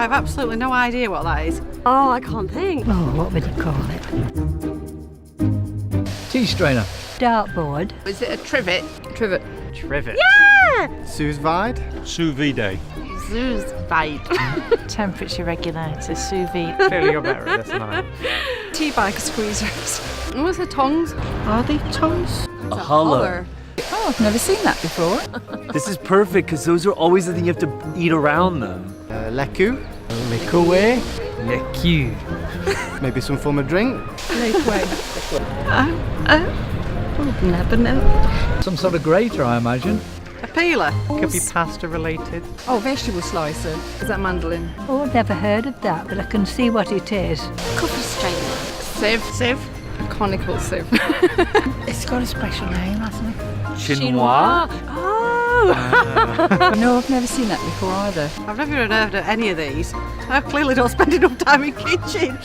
I have absolutely no idea what that is. Oh, I can't think. Oh, what would you call it? Tea strainer. Dartboard. Is it a trivet? Trivet. Trivet. Yeah! Sous vide. Sous vide. Zeus bite. Temperature regulator, sous vide. Clearly you're better at this than I am. Tea bag squeezers. What's the tongs? Are they tongs? A holler. Oh, I've never seen that before. This is perfect because those are always the thing you have to eat around them. L'écu. Microwave. Le cul. Maybe some form of drink. Never know. Some sort of grater, I imagine. A peeler. Could be pasta related. Oh, vegetable slicer. Is that mandolin? Oh, never heard of that, but I can see what it is. Coffee strainer. Sieve. Sieve. A conical sieve. It's got a special name, hasn't it? Chinois? Oh! No, I've never seen that before either. I've never heard of any of these. I clearly don't spend enough time in kitchen.